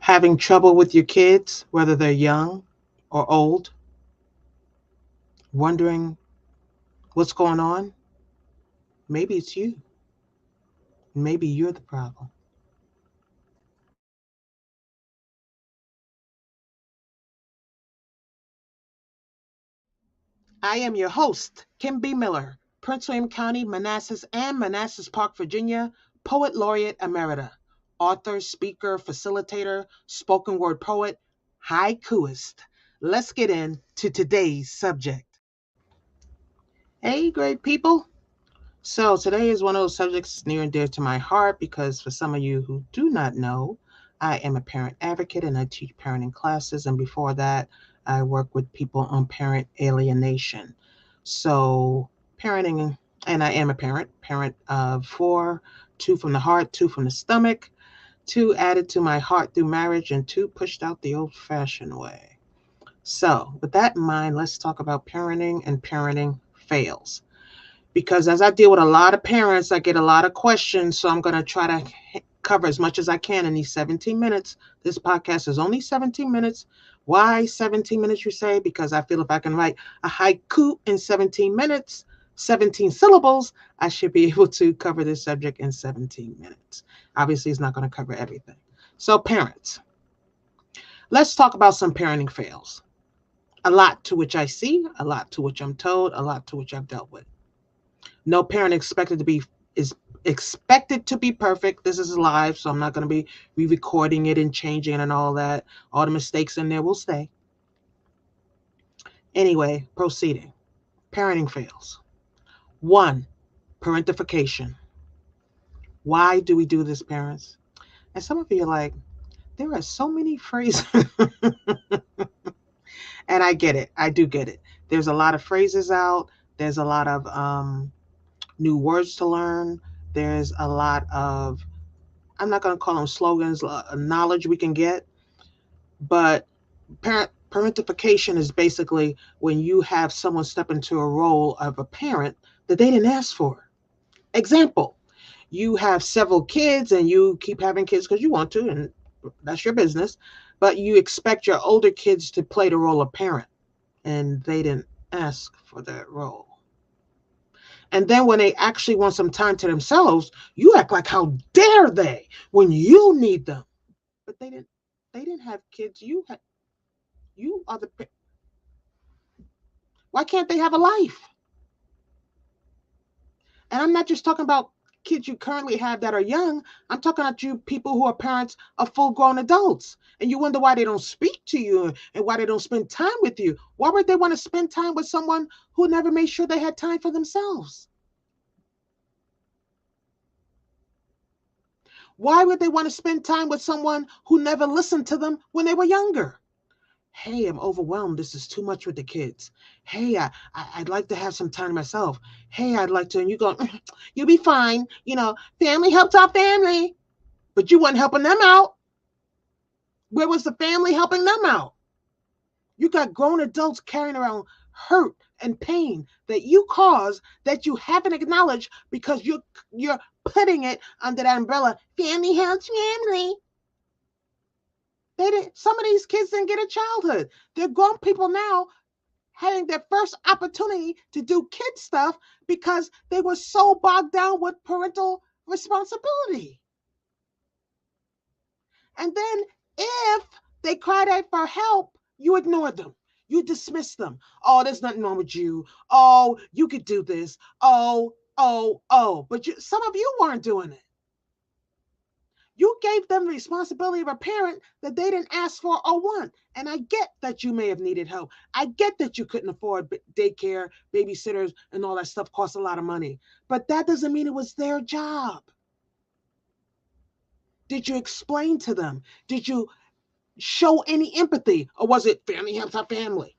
Having trouble with your kids, whether they're young or old, wondering what's going on? Maybe it's you. Maybe you're the problem. I am your host, Kim B. Miller, Prince William County, Manassas, and Manassas Park, Virginia, Poet Laureate Emerita, author, speaker, facilitator, spoken word poet, haikuist. Let's get into today's subject. Hey, great people. So, today is one of those subjects near and dear to my heart because for some of you who do not know, I am a parent advocate and I teach parenting classes. And before that, I work with people on parent alienation. So, parenting, and I am a parent of four, two from the heart, two from the stomach, two added to my heart through marriage, and two pushed out the old fashioned way. So, with that in mind, let's talk about parenting and parenting fails because as I deal with a lot of parents, I get a lot of questions. So I'm going to try to cover as much as I can in these 17 minutes. This podcast is only 17 minutes. Why 17 minutes, you say? Because I feel if I can write a haiku in 17 minutes, 17 syllables, I should be able to cover this subject in 17 minutes. Obviously, it's not going to cover everything. So, parents, let's talk about some parenting fails. A lot to which I see, a lot to which I'm told, a lot to which I've dealt with. No parent is expected to be perfect. This is live, so I'm not going to be re-recording it and changing it and all that. All the mistakes in there will stay. Anyway, proceeding. Parenting fails. One, parentification. Why do we do this, parents? And some of you are like, there are so many phrases. And I get it. I do get it. There's a lot of phrases out. There's a lot of new words to learn. There's a lot of, I'm not going to call them slogans, knowledge we can get, but parentification is basically when you have someone step into a role of a parent that they didn't ask for. Example, you have several kids and you keep having kids because you want to, and that's your business, but you expect your older kids to play the role of parent, and they didn't ask for that role. And then when they actually want some time to themselves, you act like how dare they when you need them. But they didn't have kids. You are the, why can't they have a life? And I'm not just talking about kids you currently have that are young. I'm talking about you people who are parents of full grown adults. And you wonder why they don't speak to you and why they don't spend time with you. Why would they want to spend time with someone who never made sure they had time for themselves? Why would they want to spend time with someone who never listened to them when they were younger? Hey, I'm overwhelmed. This is too much with the kids. Hey, I'd like to have some time to myself. Hey, I'd like to. And you go, you'll be fine. Family helps our family. But you weren't helping them out. Where was the family helping them out? You got grown adults carrying around hurt and pain that you caused that you haven't acknowledged because you're putting it under that umbrella. Family helps family. They didn't. Some of these kids didn't get a childhood. They're grown people now having their first opportunity to do kid stuff because they were so bogged down with parental responsibility. And then if they cried out for help, you ignored them. You dismissed them. Oh, there's nothing wrong with you. Oh, you could do this. Oh, oh, oh. But some of you weren't doing it. You gave them the responsibility of a parent that they didn't ask for or want. And I get that you may have needed help. I get that you couldn't afford daycare, babysitters, and all that stuff costs a lot of money. But that doesn't mean it was their job. Did you explain to them? Did you show any empathy? Or was it family helps our family?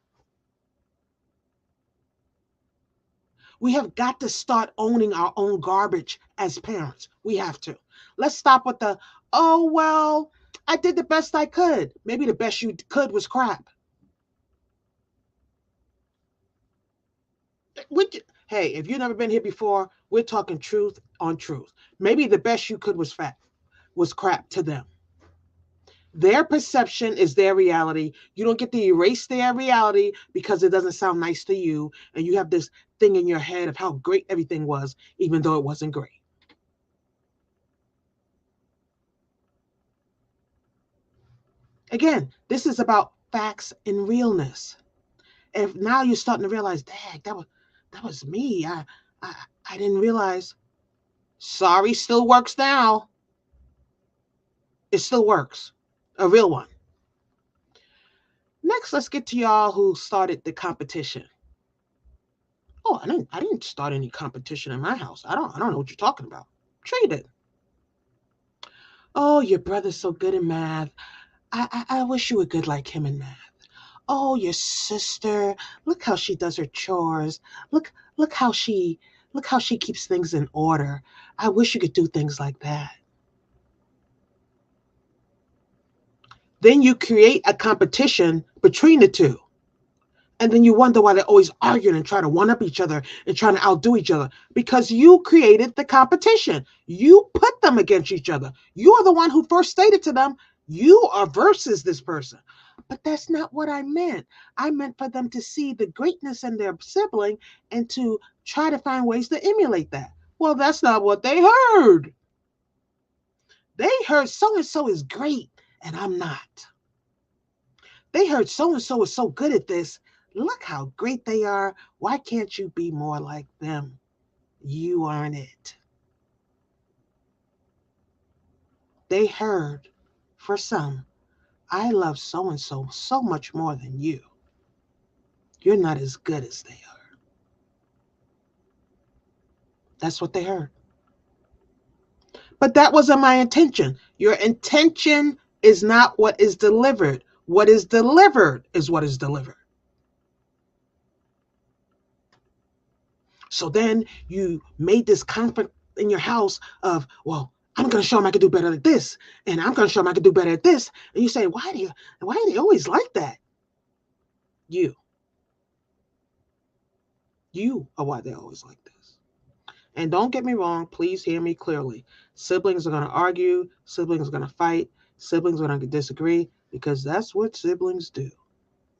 We have got to start owning our own garbage as parents. We have to. Let's stop with the, oh, well, I did the best I could. Maybe the best you could was crap. Hey, if you've never been here before, we're talking truth on truth. Maybe the best you could was crap to them. Their perception is their reality. You don't get to erase their reality because it doesn't sound nice to you. And you have this thing in your head of how great everything was, even though it wasn't great. Again, this is about facts and realness. If now you're starting to realize, dang, that was me. I I didn't realize. Sorry, still works now. It still works. A real one. Next, let's get to y'all who started the competition. Oh, I didn't start any competition in my house. I don't know what you're talking about. Trade it. Oh, your brother's so good in math. I wish you were good like him in math. Oh, your sister, look how she does her chores. Look how she keeps things in order. I wish you could do things like that. Then you create a competition between the two. And then you wonder why they're always arguing and trying to one up each other and trying to outdo each other because you created the competition. You put them against each other. You are the one who first stated to them, you are versus this person. But that's not what I meant. I meant for them to see the greatness in their sibling and to try to find ways to emulate that. Well, that's not what they heard. They heard so and so is great and I'm not. They heard so and so is so good at this. Look how great they are. Why can't you be more like them? You aren't it. They heard, for some, I love so and so so much more than you. You're not as good as they are. That's what they heard. But that wasn't my intention. Your intention is not what is delivered. What is delivered is what is delivered. So then you made this conflict in your house of, well, I'm going to show them I can do better at this, and I'm going to show them I can do better at this. And you say, why are they always like that? You, you are why they're always like this. And don't get me wrong, please hear me clearly. Siblings are going to argue, siblings are going to fight, siblings are going to disagree because that's what siblings do.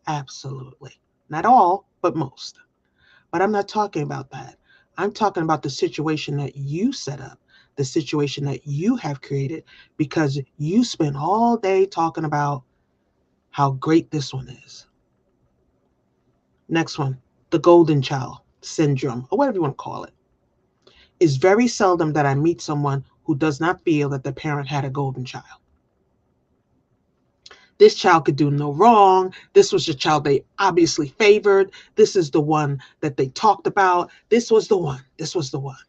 Absolutely. Not all, but most. But I'm not talking about that. I'm talking about the situation that you set up, the situation that you have created because you spent all day talking about how great this one is. Next one, the golden child syndrome, or whatever you want to call it. It's very seldom that I meet someone who does not feel that the parent had a golden child. This child could do no wrong. This was the child they obviously favored. This is the one that they talked about. This was the one. This was the one.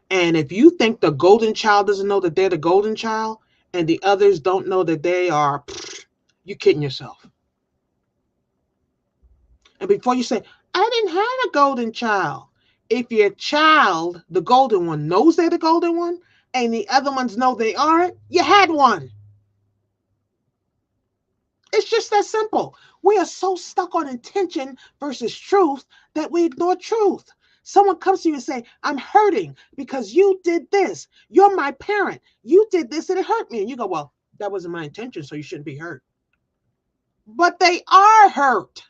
And if you think the golden child doesn't know that they're the golden child and the others don't know that they are, you're kidding yourself. And before you say, I didn't have a golden child, if your child, the golden one, knows they're the golden one and the other ones know they aren't, you had one. It's just that simple. We are so stuck on intention versus truth that we ignore truth. Someone comes to you and say, I'm hurting because you did this. You're my parent. You did this and it hurt me. And you go, well, that wasn't my intention, so you shouldn't be hurt. But they are hurt.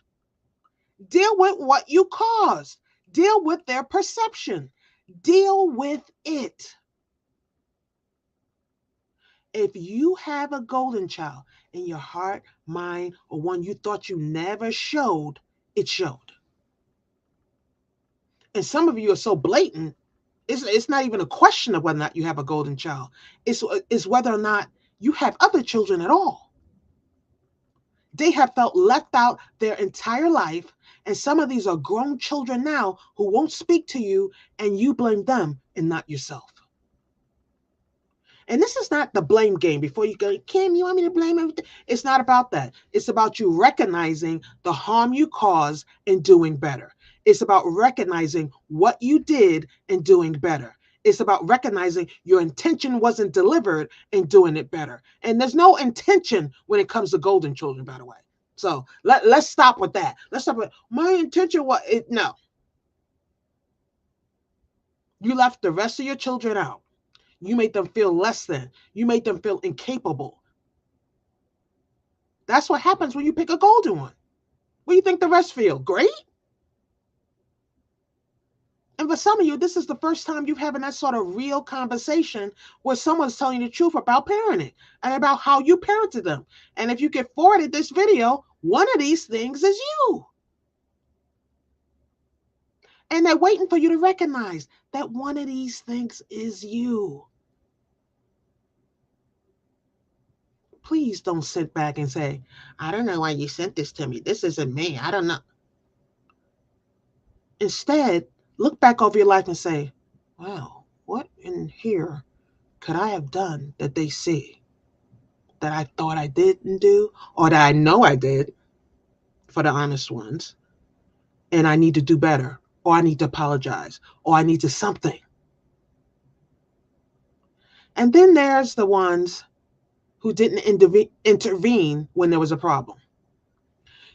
Deal with what you caused. Deal with their perception. Deal with it. If you have a golden child in your heart, mind, or one you thought you never showed, it showed. And some of you are so blatant, it's not even a question of whether or not you have a golden child. It's whether or not you have other children at all. They have felt left out their entire life. And some of these are grown children now who won't speak to you, and you blame them and not yourself. And this is not the blame game. Before you go, Kim, you want me to blame everything? It's not about that. It's about you recognizing the harm you caused and doing better. It's about recognizing what you did and doing better. It's about recognizing your intention wasn't delivered and doing it better. And there's no intention when it comes to golden children, by the way. So let's stop with that. Let's stop with my intention was it. No, you left the rest of your children out. You made them feel less than. You made them feel incapable. That's what happens when you pick a golden one. What do you think the rest feel? Great? And for some of you, this is the first time you're having that sort of real conversation where someone's telling you the truth about parenting and about how you parented them. And if you get forwarded this video, one of these things is you. And they're waiting for you to recognize that one of these things is you. Please don't sit back and say, I don't know why you sent this to me. This isn't me. I don't know. Instead, look back over your life and say, wow, what in here could I have done that they see that I thought I didn't do or that I know I did, for the honest ones, and I need to do better, or I need to apologize, or I need to something. And then there's the ones who didn't intervene when there was a problem.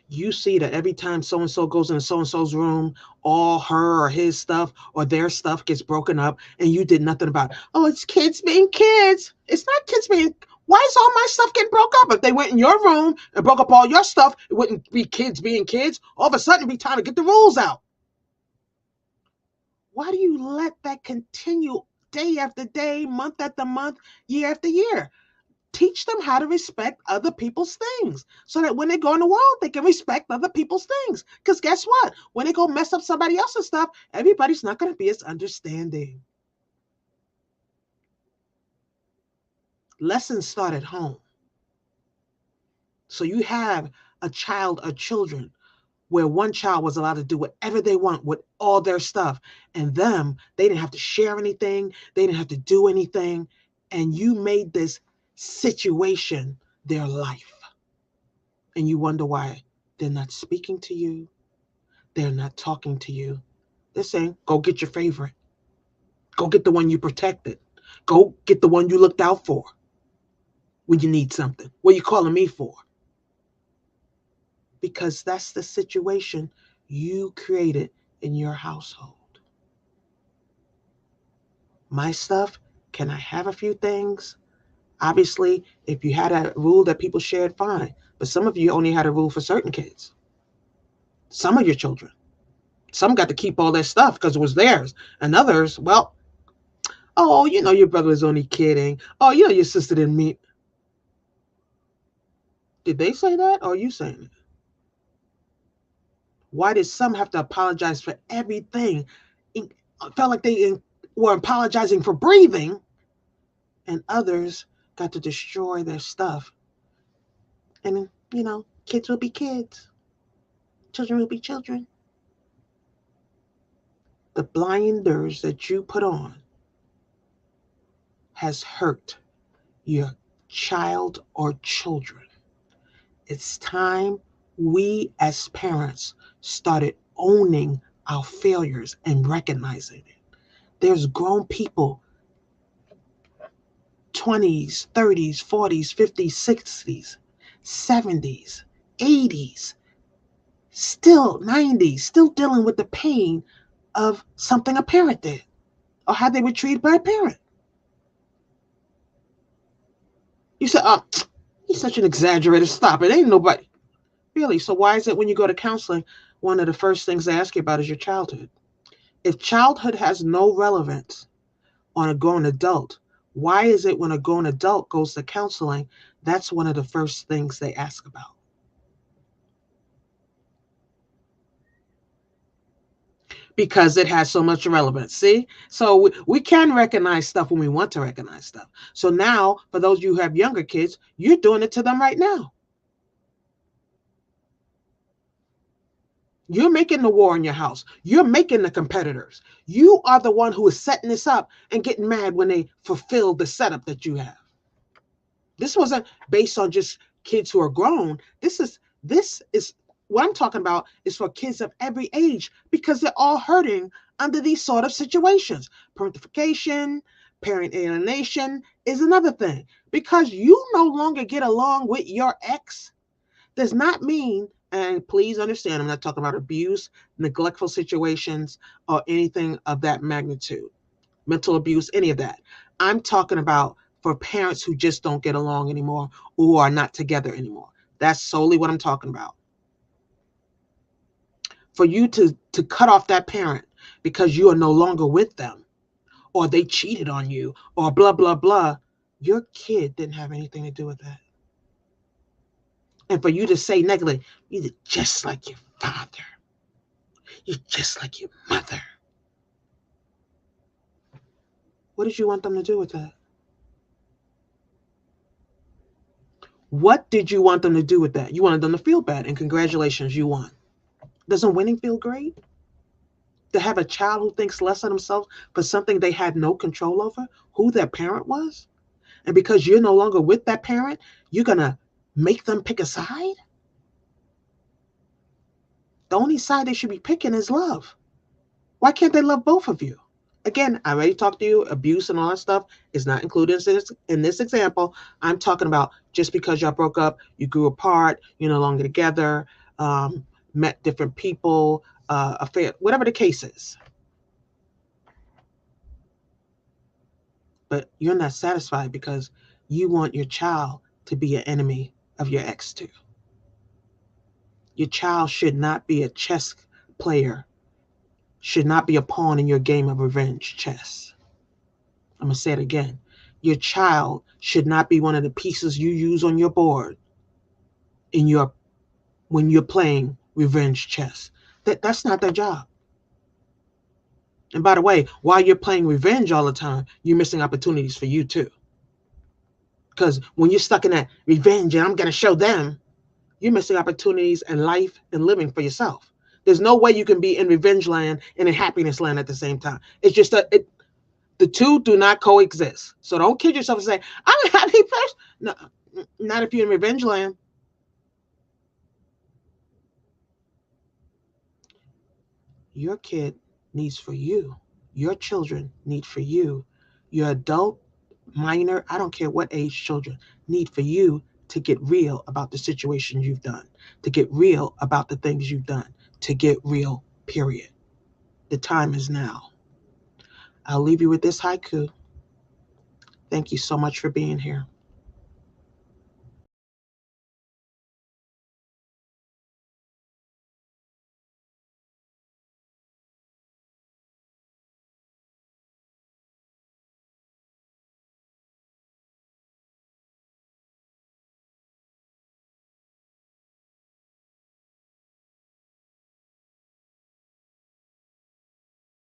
You see that every time so-and-so goes into so-and-so's room, all her or his stuff or their stuff gets broken up and you did nothing about it. Oh, it's kids being kids. It's not kids being, why is all my stuff getting broke up? If they went in your room and broke up all your stuff, it wouldn't be kids being kids. All of a sudden it'd be time to get the rules out. Why do you let that continue day after day, month after month, year after year? Teach them how to respect other people's things so that when they go in the world, they can respect other people's things. Because guess what? When they go mess up somebody else's stuff, everybody's not going to be as understanding. Lessons start at home. So you have a child or children where one child was allowed to do whatever they want with all their stuff. And they didn't have to share anything. They didn't have to do anything. And you made this situation their life. And you wonder why they're not speaking to you. They're not talking to you. They're saying, go get your favorite. Go get the one you protected. Go get the one you looked out for when you need something. What are you calling me for? Because that's the situation you created in your household. My stuff, can I have a few things? Obviously, if you had a rule that people shared, fine. But some of you only had a rule for certain kids. Some of your children. Some got to keep all their stuff because it was theirs. And others, well, oh, your brother was only kidding. Oh, your sister didn't mean. Did they say that or are you saying it? Why did some have to apologize for everything? It felt like they were apologizing for breathing, and others got to destroy their stuff. And, kids will be kids. Children will be children. The blinders that you put on has hurt your child or children. It's time we as parents started owning our failures and recognizing it. There's grown people, 20s, 30s, 40s, 50s, 60s, 70s, 80s, still 90s, still dealing with the pain of something a parent did or how they were treated by a parent. You said, oh, you're such an exaggerator. Stop it. Ain't nobody. Really? So why is it when you go to counseling, one of the first things they ask you about is your childhood? If childhood has no relevance on a grown adult, why is it when a grown adult goes to counseling, that's one of the first things they ask about? Because it has so much relevance. See? So we can recognize stuff when we want to recognize stuff. So now, for those of you who have younger kids, you're doing it to them right now. You're making the war in your house. You're making the competitors. You are the one who is setting this up and getting mad when they fulfill the setup that you have. This wasn't based on just kids who are grown. This is what I'm talking about is for kids of every age because they're all hurting under these sort of situations. Parentification, parent alienation is another thing. Because you no longer get along with your ex does not mean, and please understand, I'm not talking about abuse, neglectful situations, or anything of that magnitude, mental abuse, any of that. I'm talking about for parents who just don't get along anymore or are not together anymore. That's solely what I'm talking about. For you to cut off that parent because you are no longer with them, or they cheated on you, or blah, blah, blah, your kid didn't have anything to do with that. And for you to say negatively, you're just like your father, you're just like your mother. What did you want them to do with that? What did you want them to do with that? You wanted them to feel bad, and congratulations, you won. Doesn't winning feel great? To have a child who thinks less of themselves for something they had no control over, who their parent was? And because you're no longer with that parent, you're going to make them pick a side? The only side they should be picking is love. Why can't they love both of you? Again, I already talked to you. Abuse and all that stuff is not included in this example. I'm talking about just because y'all broke up, you grew apart, you're no longer together, met different people, affair, whatever the case is. But you're not satisfied because you want your child to be an enemy of your ex too. Your child should not be a chess player, should not be a pawn in your game of revenge chess. I'm going to say it again. Your child should not be one of the pieces you use on your board in your when you're playing revenge chess. That's not their job. And by the way, while you're playing revenge all the time, you're missing opportunities for you too. Because when you're stuck in that revenge and I'm going to show them, you're missing opportunities in life and living for yourself. There's no way you can be in revenge land and in happiness land at the same time. It's just the two do not coexist. So don't kid yourself and say, I'm a happy person. No, not if you're in revenge land. Your kid needs for you. Your children need for you. Your adult, minor, I don't care what age children need for you to get real about the situation you've done, to get real about the things you've done, to get real, period. The time is now. I'll leave you with this haiku. Thank you so much for being here.